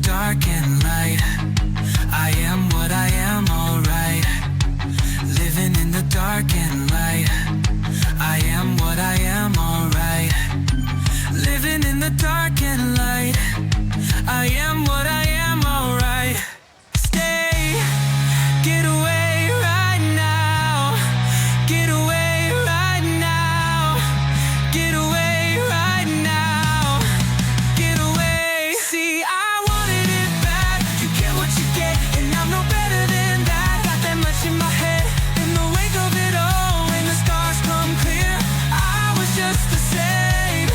dark and light. I am what I am, alright. Living in the dark and light. I am what I am, alright. Living in the dark and light. I am what I am, alright. Stay, get away right now. Get away right now. Get away right now. Get away. See, I wanted it bad. You get what you get, and I'm no better than that. Got that much in my head. In the wake of it all, when the stars come clear, I was just the same.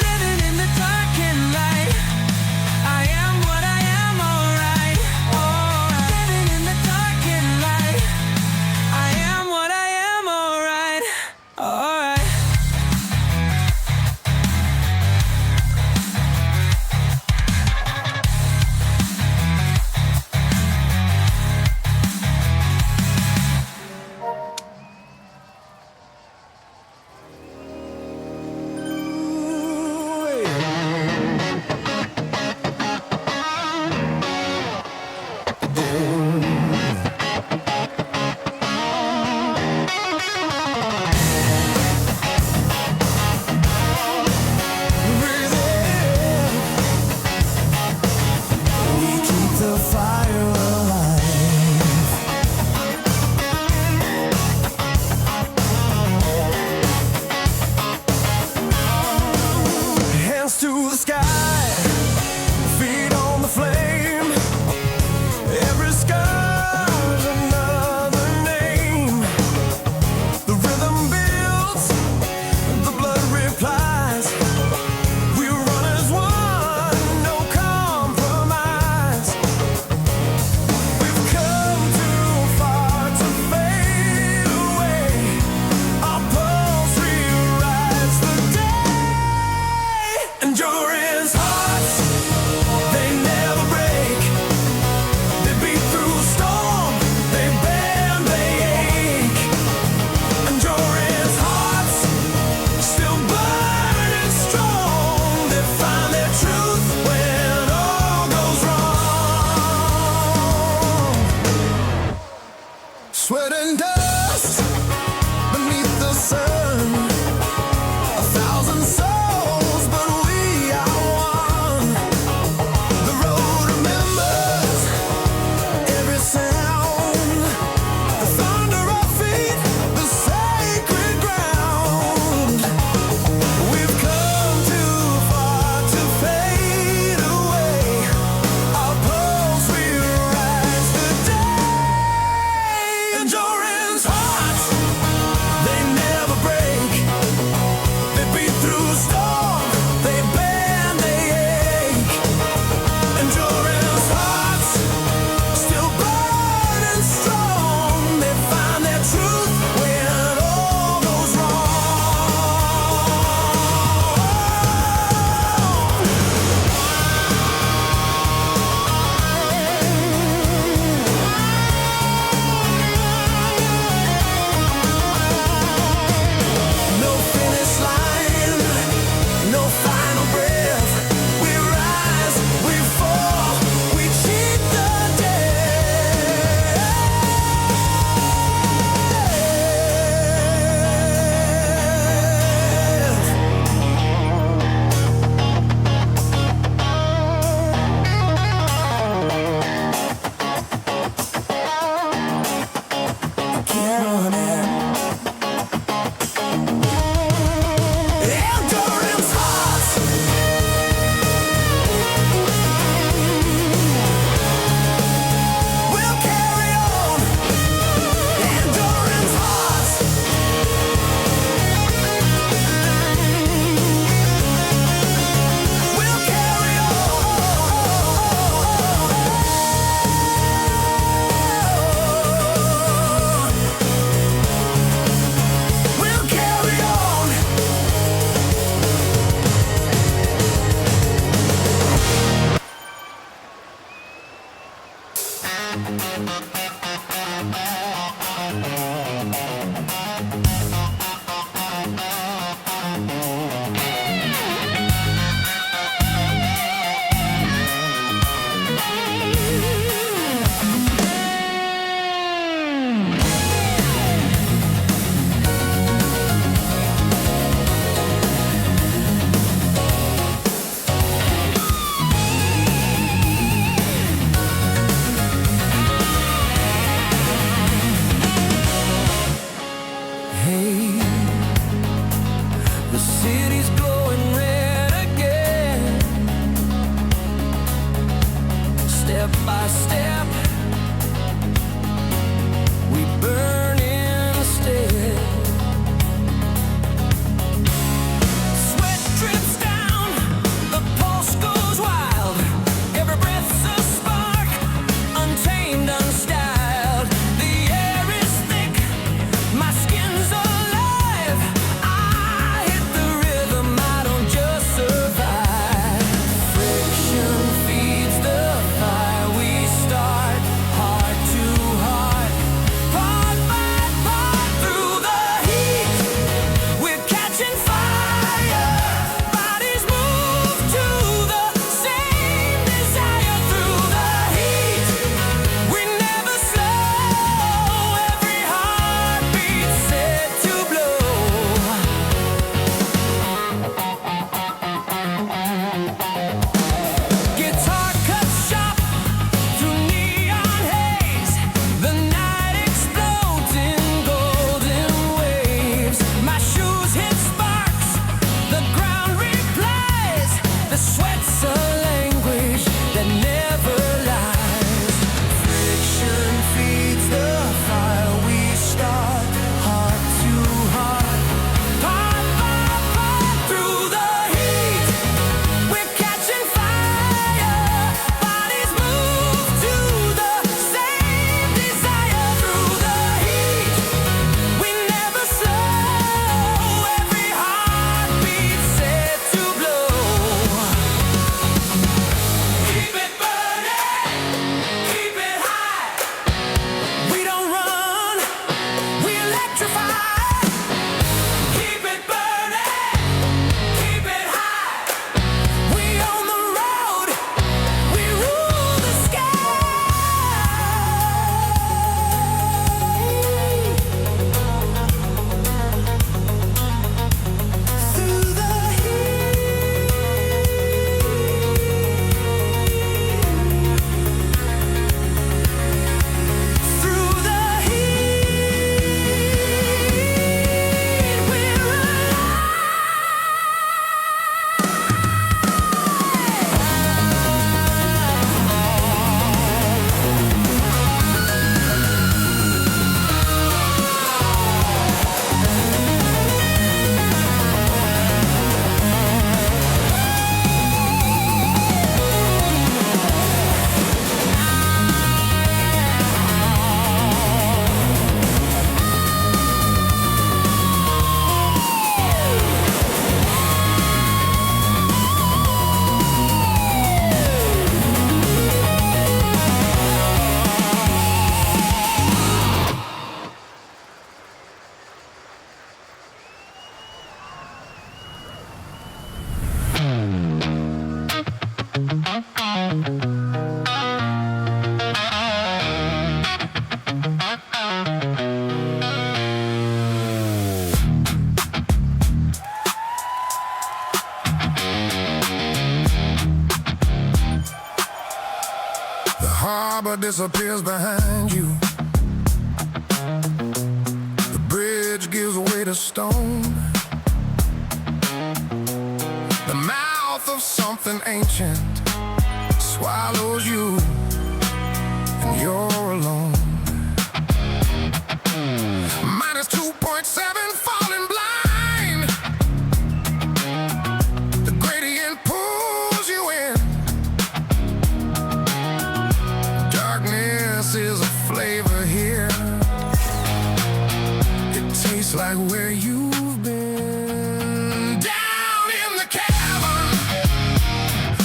Living in the dark and light. I am what I am, alright. Alright. Living in the dark and light. I am what I am, alright. Alright. We keep the fire alive. Hands to the sky, feet on the flame. Every scar's another name. The rhythm builds, the blood replies. We run as one, no compromise. We've come too far to fade away. Our pulse rewrites the day. Endurance hearts, they never break. They beat through storm, they bend, they ache. Endurance hearts, still burning strong. They find their truth when all goes wrong. Sweat and dust beneath the sun. 1,000 souls, but we are one. The road remembers every sound. The thunder of feet, the sacred ground. We've come too far to fade away. Our pulse rewrites the day. Endurance hearts, they never break. They beat through storm, they bend, they ache. Endurance hearts, still burning strong. They find their truth when all goes wrong. No finish line, no final breath. We rise, we fall, we cheat the Keep running. Endurance hearts, we'll carry on. Endurance hearts, we'll carry on. We'll carry on. The harbor disappears behind you. The bridge gives way to stone. The mouth of something ancient swallows you, and you're alone. Minus 2.7, falling blind. The gradient pulls you in. Darkness is a flavor here. It tastes like where you've been. Down in the cavern,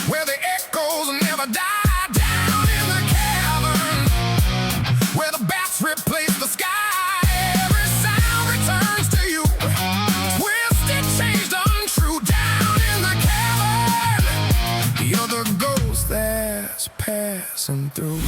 where the echoes never die. Down in the cavern, where the bats replace the sky. Every sound returns to you, twisted, changed, untrue. Down in the cavern, you're the ghost that's passing through.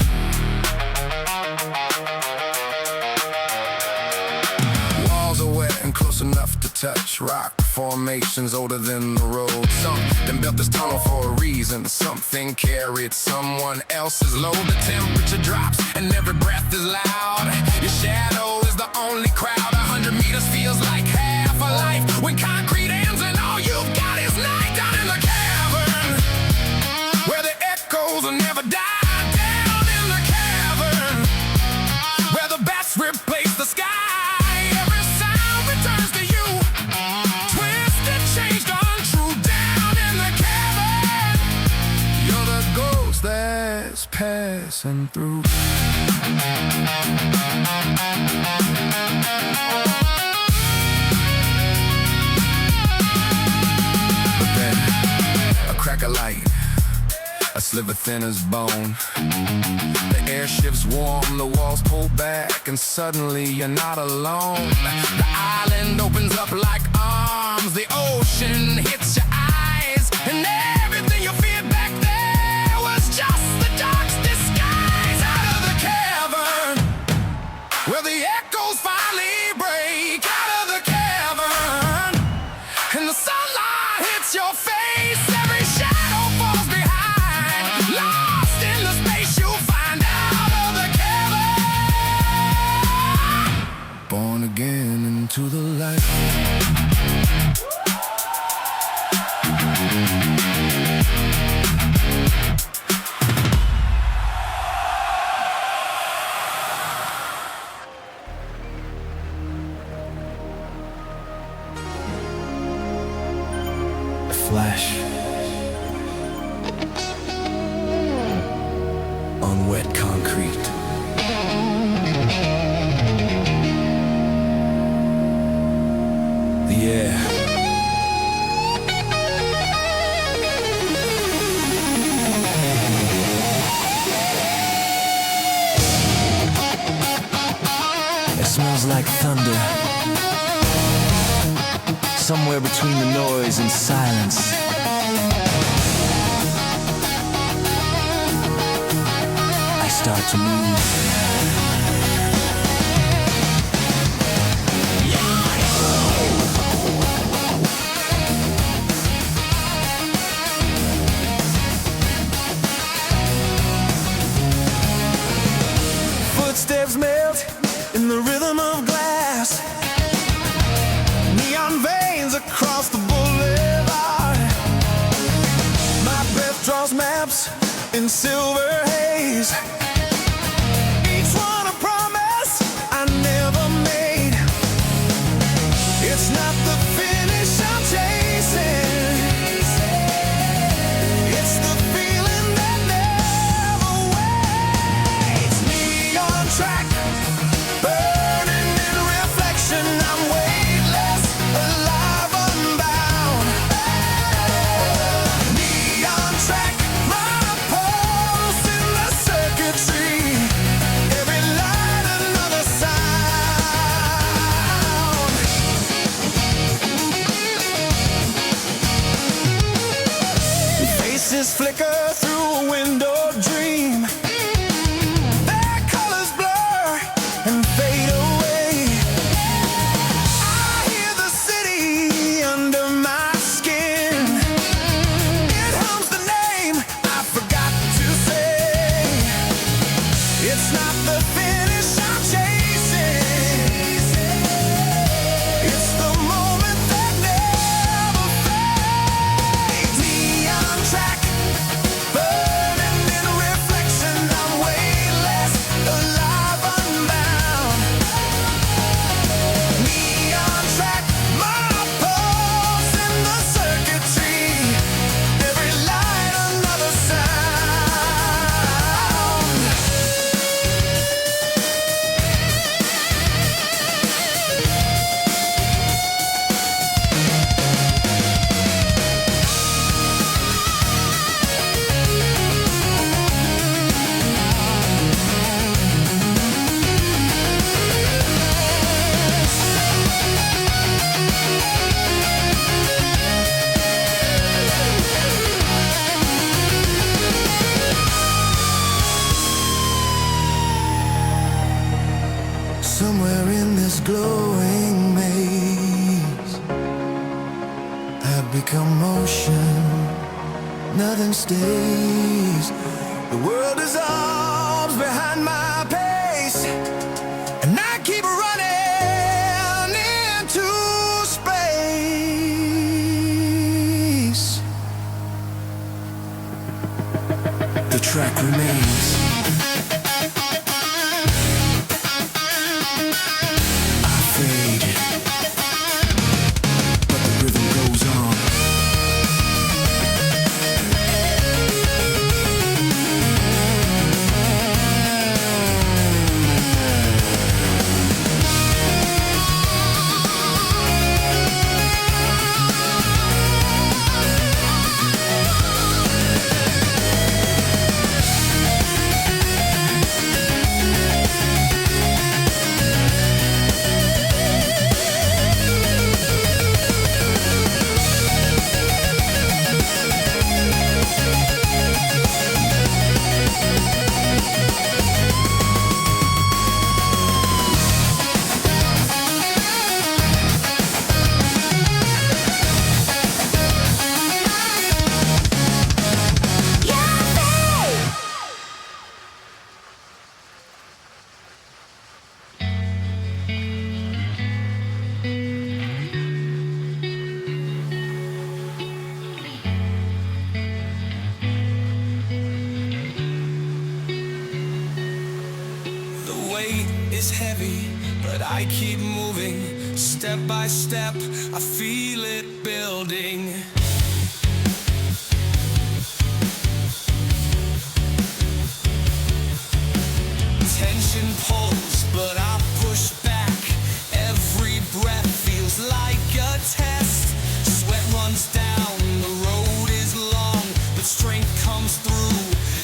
Walls are wet and close enough to touch. Rock formations older than the road. Something built this tunnel for a reason. Something carried someone else's load. The temperature drops and every breath is loud. Your shadow is the only crowd. 100 meters feels like half a life when concrete ends and all you've got is night. Down in the cavern, where the echoes will never die. Down in the cavern, where the bats replace the sky. Every sound returns to you, twisted, changed, untrue. Down in the cavern, you're the ghost that's passing through. But then, a crack of light, a sliver thin as bone. The air shifts warm, the walls pull back, and suddenly you're not alone. The island opens up like arms, the ocean hits your eyes, and everything you feared back there was just the dark's disguise. Out of the cavern, where the echoes finally break. Out of the cavern, and the sunlight hits your face. Every shadow falls behind, lost in the space you find. Out of the cavern, born again into the light. A flash on wet concrete. The air it smells like thunder. Somewhere between the noise and silence, I start to move. Footsteps melt in the rhythm of glass. Neon veins across the boulevard. My breath draws maps in silver haze. Each one a promise I never made. It's not the finish I'm chasing, it's the feeling that never waits. Neon track, burning in reflection. I'm weightless, alive, unbound. Neon track, my pulse in the circuitry. blur through a window dream. Their colors blur and fade away. I hear the city under my skin. It hums the name I forgot to say. It's not the finish I'm chasing. It's the moment that never fades. Neon track, burning in reflection. I'm weightless, alive, unbound. Neon track, my pulse in the circuitry. Every light, another sound. Somewhere in this glowing maze, I've become motion, nothing stays. The world is arms behind my pace, and I keep running into space. The track remains. Fade, but the rhythm goes on. The weight is heavy, but I keep moving. Step by step, I feel it building. Tension pulls, but I push back. Every breath feels like a test. Sweat runs down, the road is long, but strength comes through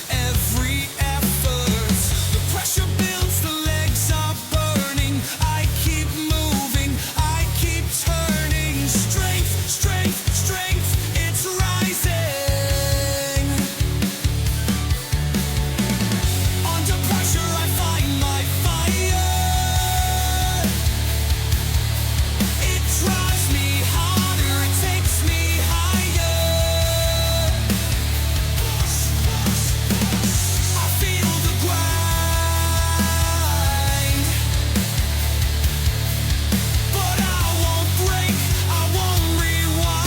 every effort. The pressure builds, the legs are burning. I keep moving, I keep turning. Strength, strength, strength, it's rising. Under pressure I find my fire. It drives me harder, it takes me higher. I feel the grind, but I won't break, I won't rewind.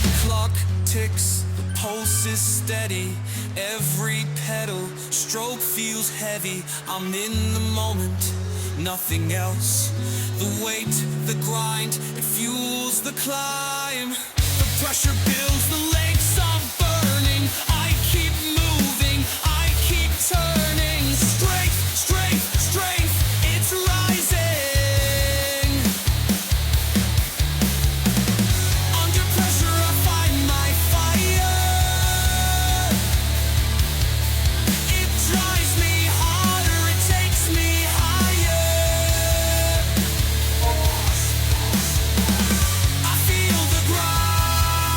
The clock ticks, the pulse is steady. Every pedal stroke feels heavy. I'm in the moment, nothing else. The weight, the grind, it fuels the climb. The pressure builds, the legs are burning. I keep moving, I keep turning. Strength, strength, strength, it's rising. Under pressure I find my fire. It drives me harder, it takes me higher. I feel the grind.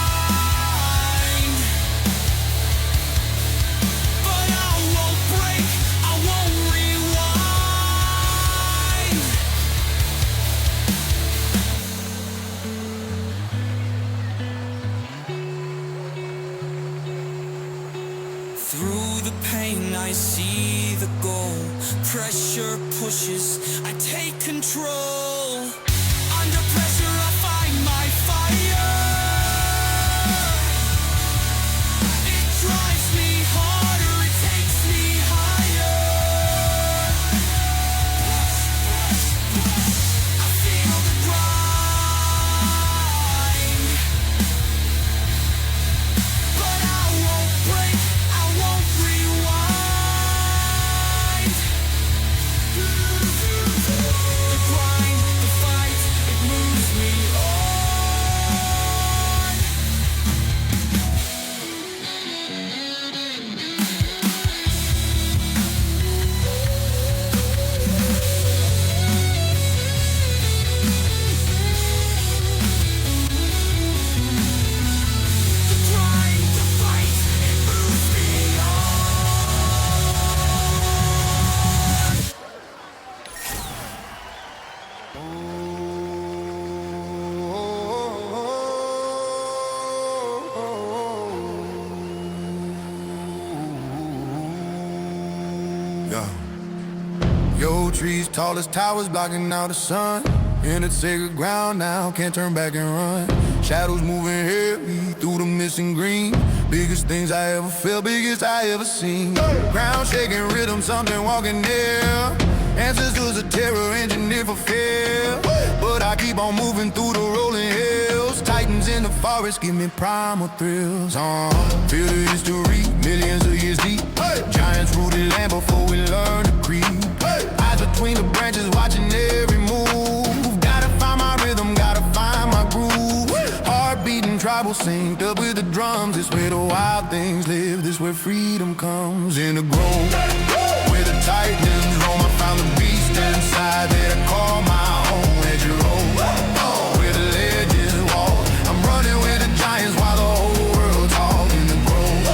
Through the pain I see the goal. Pressure pushes, I take control. Under pressure I find my fire. It drives me harder, it takes me higher. I feel the grind, but I won't break, I won't rewind. The grind, the fight, it moves me on. The grind, the fight, it moves me Yeah. Yo, trees tall as towers blocking out the sun. In the sacred ground now, can't turn back and run. Shadows moving heavy through the missing green. Biggest things I ever felt, biggest I ever seen. Ground shaking rhythm, something walking there. Ancestors a terror engineered for fear. But I keep on moving through the rolling hills. Titans in the forest give me primal thrills. Feel the history, millions of years deep. Giants rooted land before we learn to creep. Eyes between the branches watching every move. Gotta find my rhythm, gotta find my groove. Heart beating, tribal synced up with the drums. This where the wild things live, this where freedom comes. In the grove, where the titans roam, I found the beast inside that I call my own. Edge of road, where the legends walk. I'm running with the giants while the whole world's all in the grove.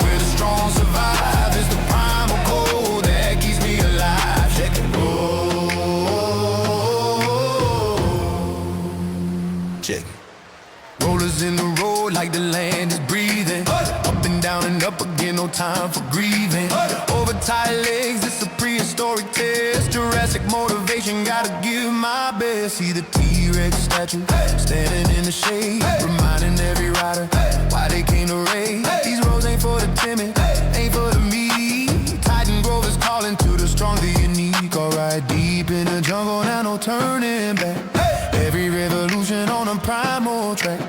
Where the strong survive, it's the primal code that keeps me alive. Check it, check it. Rollers in the road like the land is breathing. Up and down and up again, no time for grieving. Over tired legs, it's a prehistoric test. Jurassic motivation, gotta give my best. See the T-Rex statue standing in the shade, reminding every rider why they came to race. These roads ain't for the timid, ain't for the meek. Titan Grove is calling to the strong, the unique. Alright, deep in the jungle, now no turning back. Every revolution on a primal track.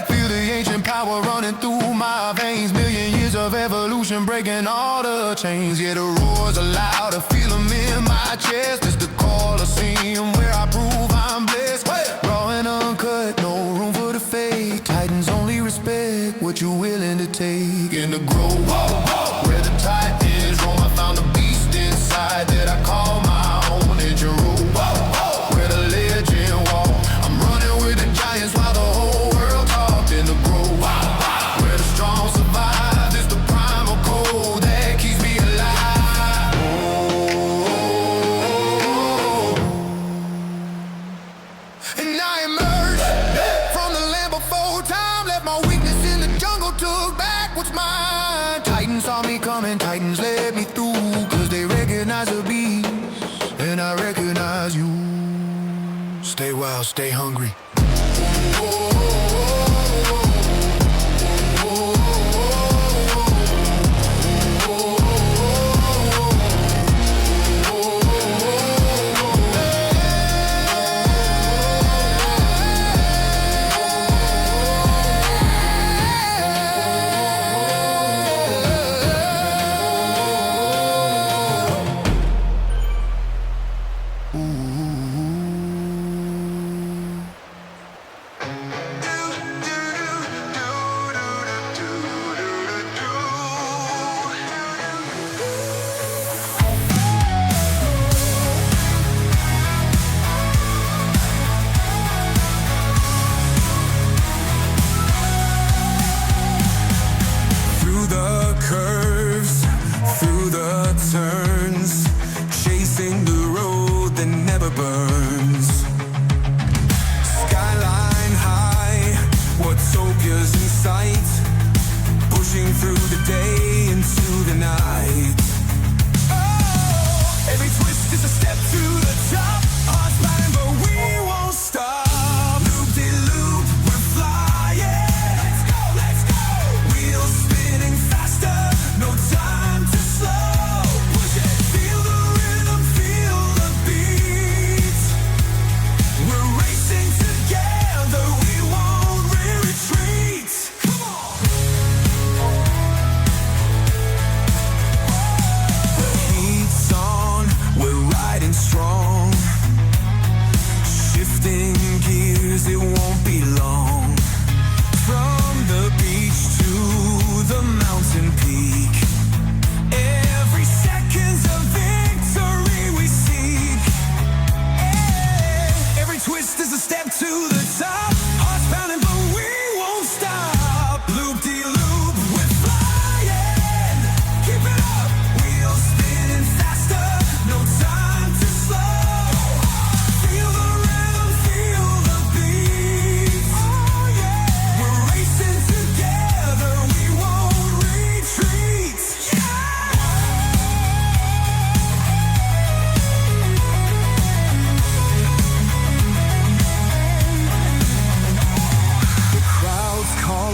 Feel the ancient power running through my veins. Million years of evolution breaking all the chains. Yeah, the roars are loud, I feel them in my chest. It's the Colosseum where I prove I'm blessed. Raw and uncut, no room for the fake. Titans only respect what you're willing to take. In the grove, where the titans roam, I found the beast inside that I call my own. Edge of road, where the legend walk. I'm running with the giants while the whole world talks. In the grove, where the strong survive. It's the primal code that keeps me alive. And I emerged from the land before time. Left my weakness in the jungle, took back what's mine. Titans saw me coming, Titans led me through. Cause they recognize the beast, and I recognize you. Stay wild, stay hungry.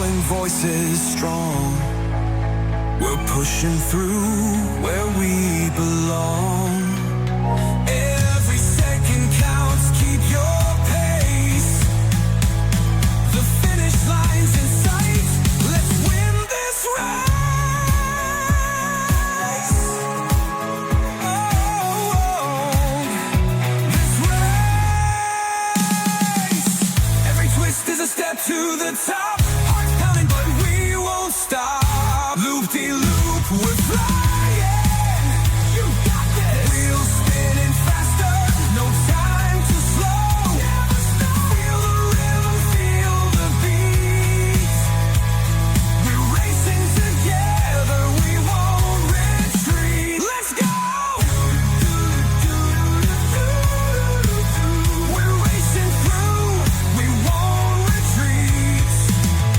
calling voices strong. We're pushing through where we belong. Every second counts, keep your pace. The finish line's in sight. Let's win this race. This race. Every twist is a step to the top. Hearts pounding, but we won't stop. Loop-de-loop, we're flying. You got this. Wheels spinning faster. No time to slow. Never stop. Feel the rhythm, feel the beat. We're racing together. We won't retreat. Let's go. We're racing through. We won't retreat.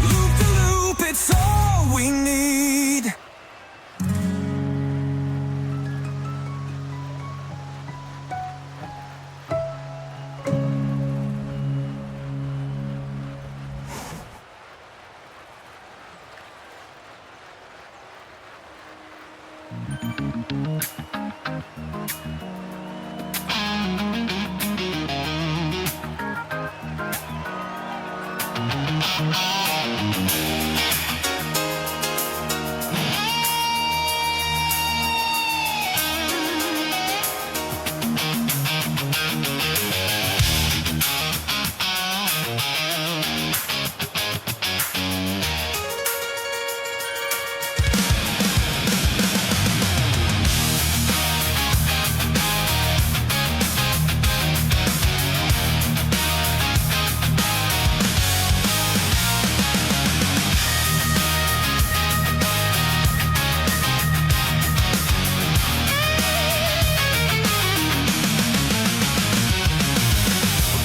Loop-de-loop, it's all we need.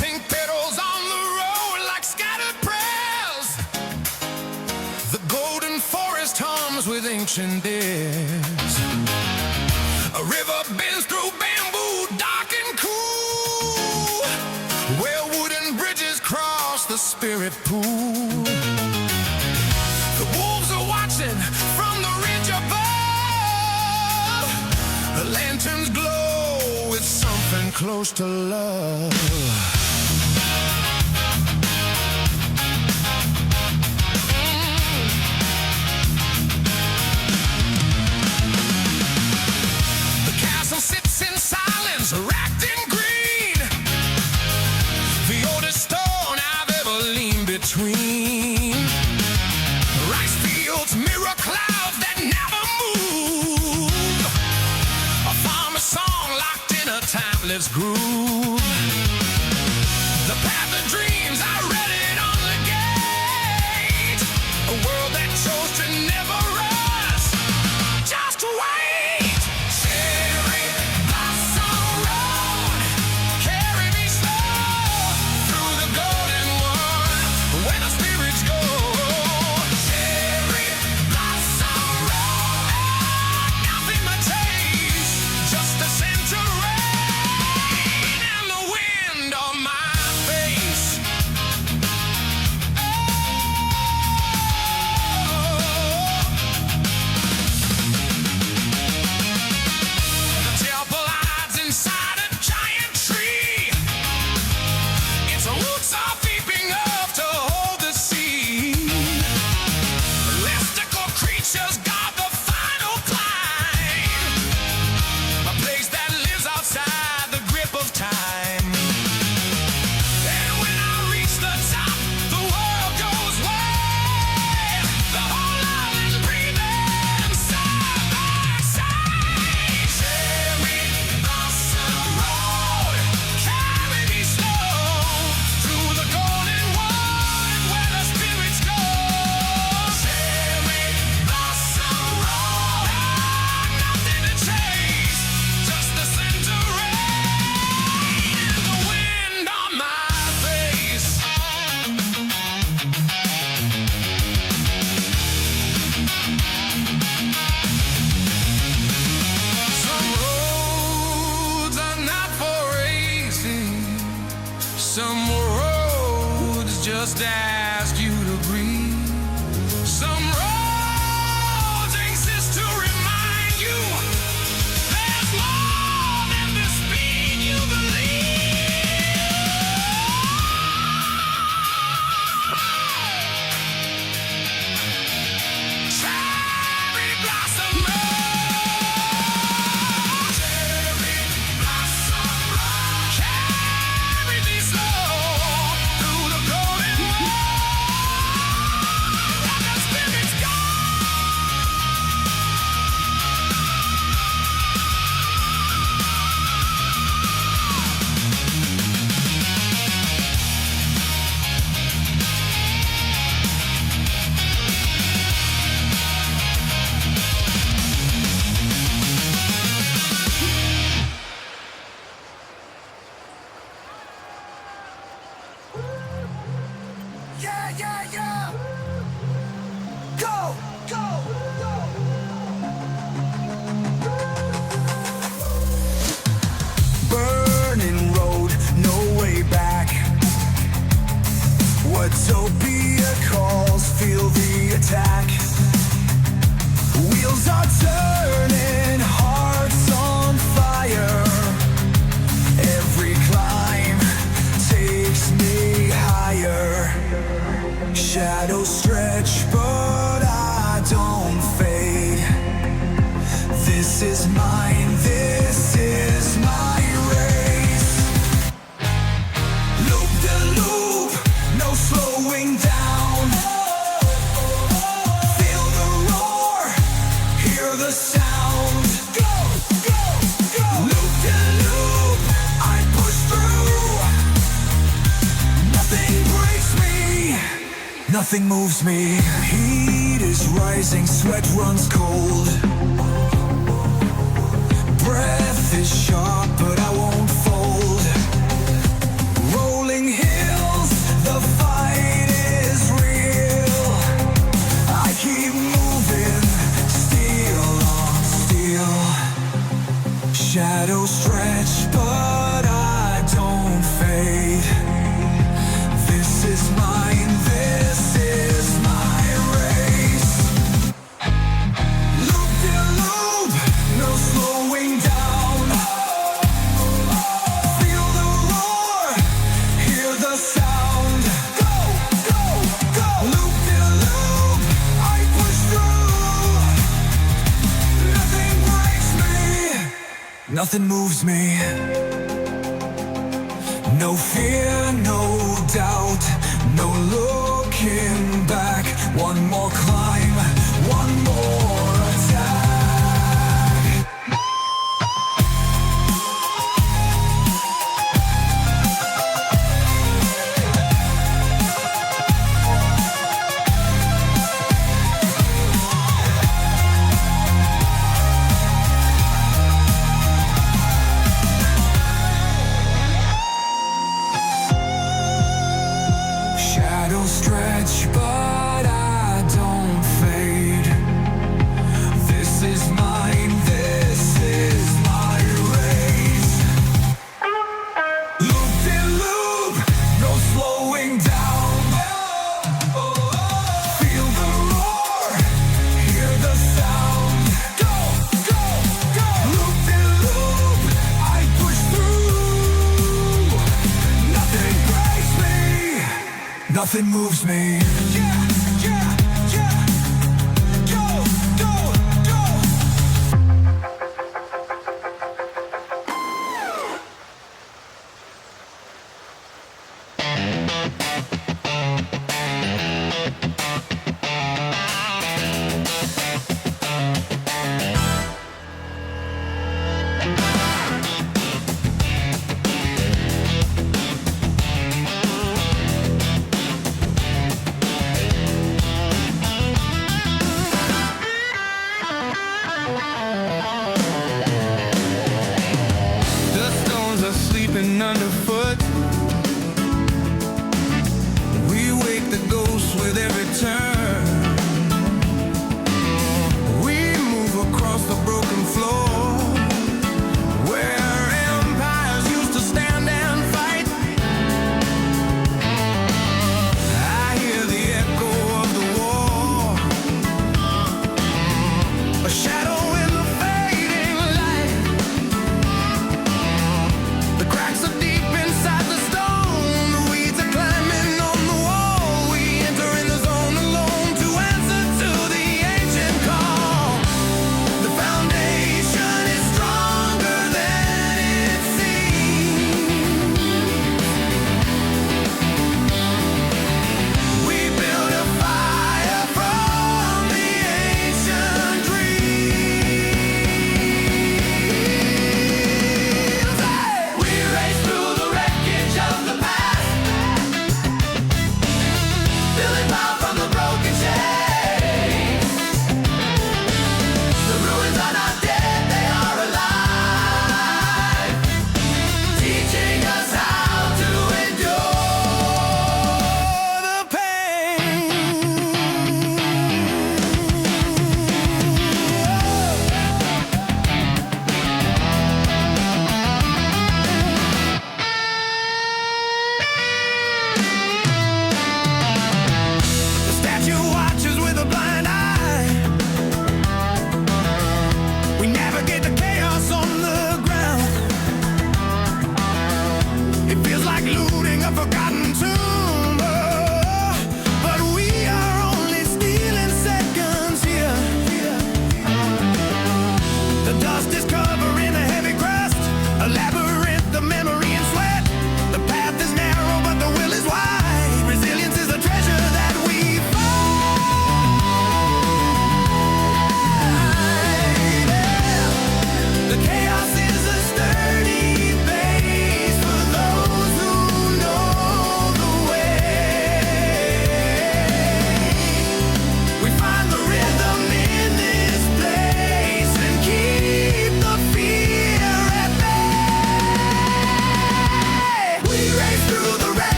Pink petals on the road like scattered prayers. The golden forest hums with ancient days. A river bends through bamboo, dark and cool, where wooden bridges cross the spirit pool. The wolves are watching from the ridge above. The lanterns glow with something close to love. The castle sits in silence, wrapped in green. The oldest stone I've ever leaned between. Rice fields, mirror clouds that never move. A farmer's song locked in a timeless groove. The path of dreams, I read it on the gate. A world that chose to never rust. Just wait. Cherry blossom road, carry me slow through the golden one where the spirits go. Cherry blossom road, nothing but taste, just the scent of rain and the wind on my face. The temple hides inside a giant tree. Its roots are peeping up to hold the sea. Mystical creatures guard the final climb, a place that lives outside the grip of time. And when I reach the top, the world goes wide. The whole island breathing side by side. Cherry blossom road, carry me slow through the golden one where the spirits go. Cherry blossom road, nothing to chase, just the scent of rain and the wind on my face. Some roads are not for racing. Some roads just ask you to breathe. Nothing moves me. Heat is rising, sweat runs cold. Breath is sharp, but I won't fold. Rolling hills, the fight is real. I keep moving, steel on steel. Shadows stretch, but I don't fade. This is mine, this is my race. Loop de loop, no slowing down. Feel the roar, hear the sound. Go, go, go. Loop de loop, I push through. Nothing breaks me, nothing moves me. No fear, no doubt, no looking back. One more climb, one more attack. Shadows stretch, but I don't fade. This is mine, this is my race. Loop de loop, no slowing down. Feel the roar, hear the sound. Go, go, go. Loop de loop, I push through. Nothing breaks me, nothing moves me. Yeah, yeah, yeah. Go, go, go.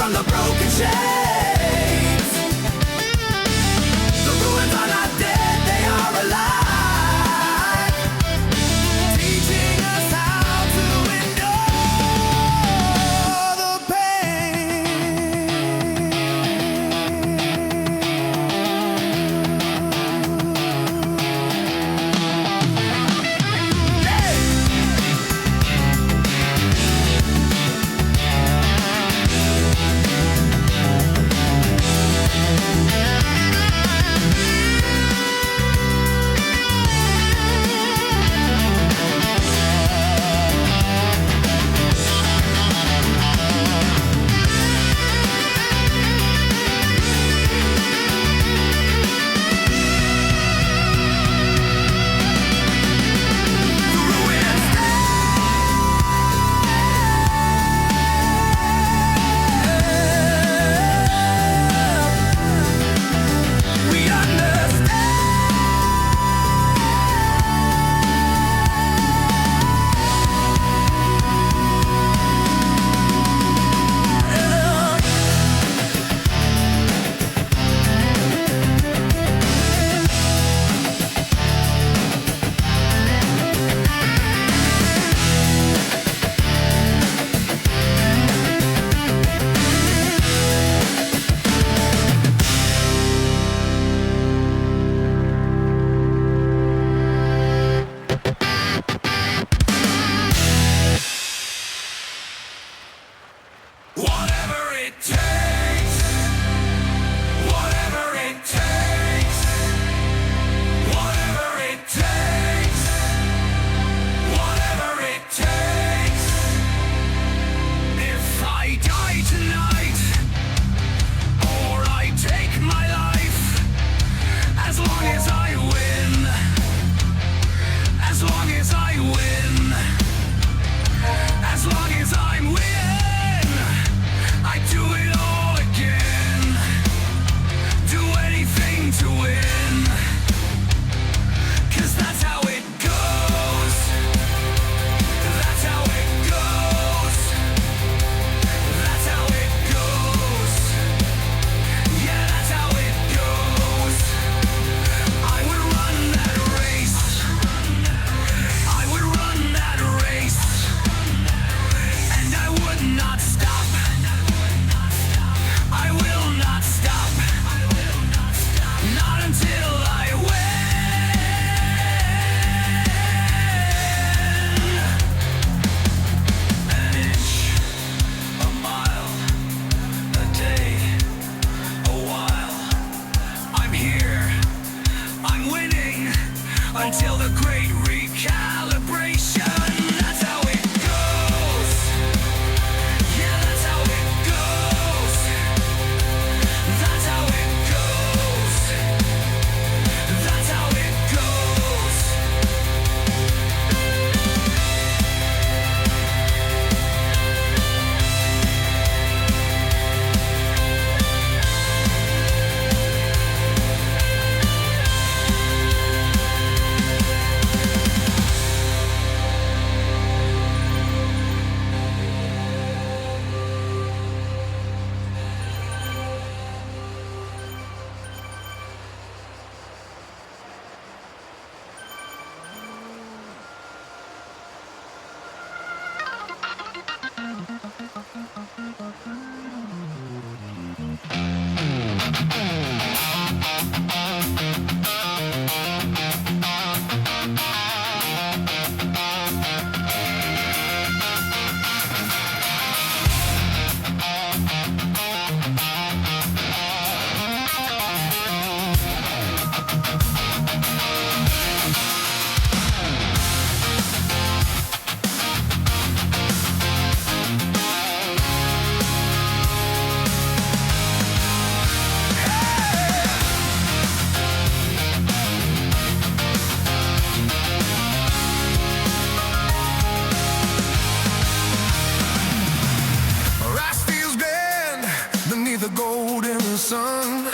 on the broken chains. The ruins are not dead, they are alive, teaching us how to endure the until the great recalibration. That's how it goes. Yeah, that's how it goes. That's how it goes. That's how it goes. The golden sun,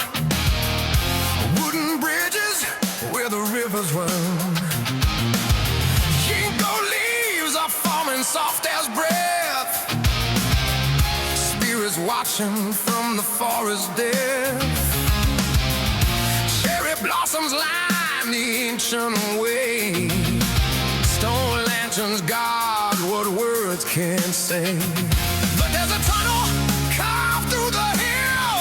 wooden bridges where the rivers run. Ginkgo leaves are falling soft as breath. Spirits watch watching from the forest there. Cherry blossoms line the ancient way. Stone lanterns guard what words can't say. But there's a tunnel carved through the hill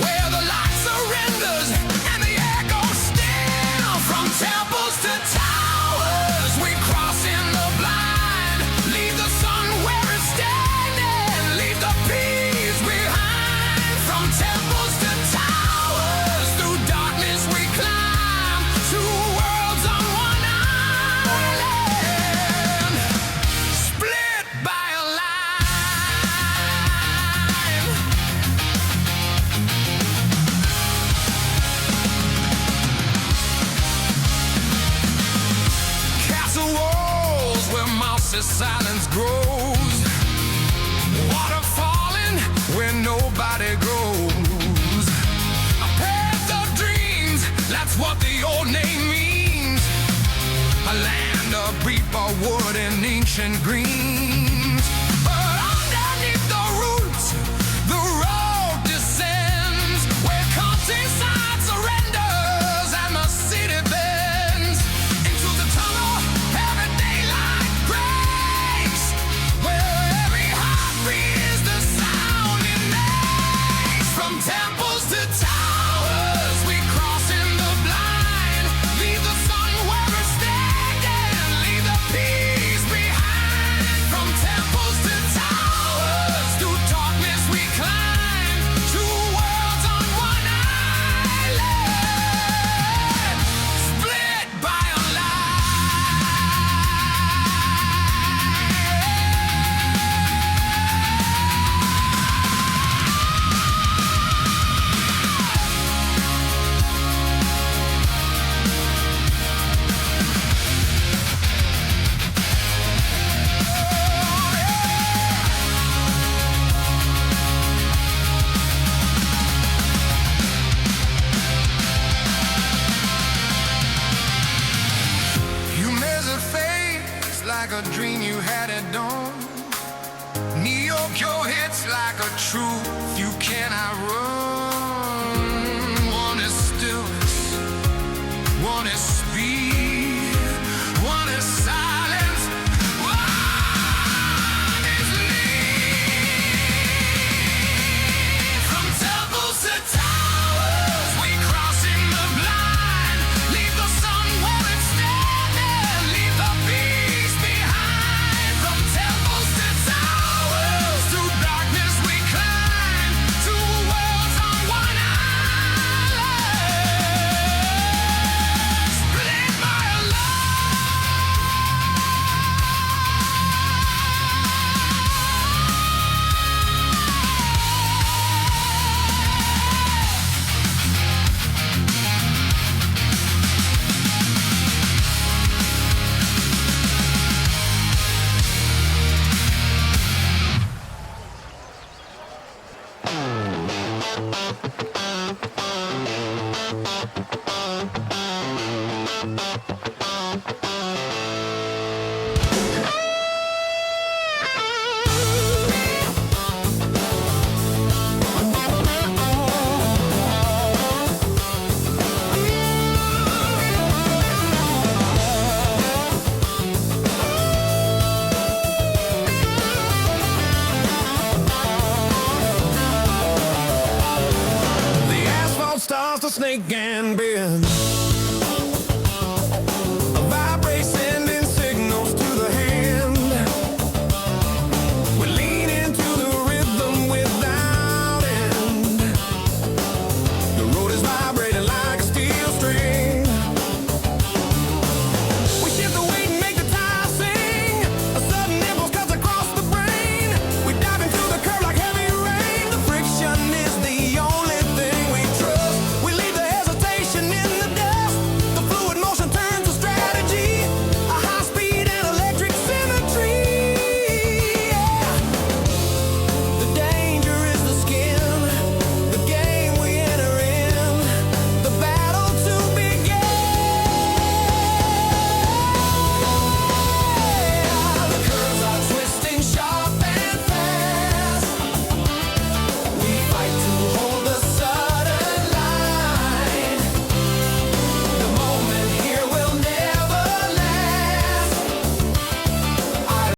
where the light surrenders and the air goes still. From temples to towers we cross in the blind. Leave the sun where it's standing, leave the peace behind. From temples to towers, through darkness we climb. Two worlds on one island, split by a line. Castle walls where mossy silence grows. Water falling where nobody goes. A path of dreams, that's what the old name means. A land of reaper wood and ancient greens. But underneath the roots, the road descends, where countryside surrenders and the city bends. Into the tunnel, every daylight breaks, where every heartbeat is the sound it makes. From temples to towers, we cross in the blind. Leave the sun where it's standing, leave the peace behind. From temples to towers, through darkness we climb. Two worlds on one island, split by a You measured face like a dream you had at dawn. New York, your hits like a truth you cannot run. One is stillness, one is speed, one is silence, one is leave. From temples to towers, we cross in the blind. Leave the sun where it's standing, leave the peace behind. From temples to towers, through darkness we climb. Two worlds on one island, split by a the asphalt starts to snake and bend.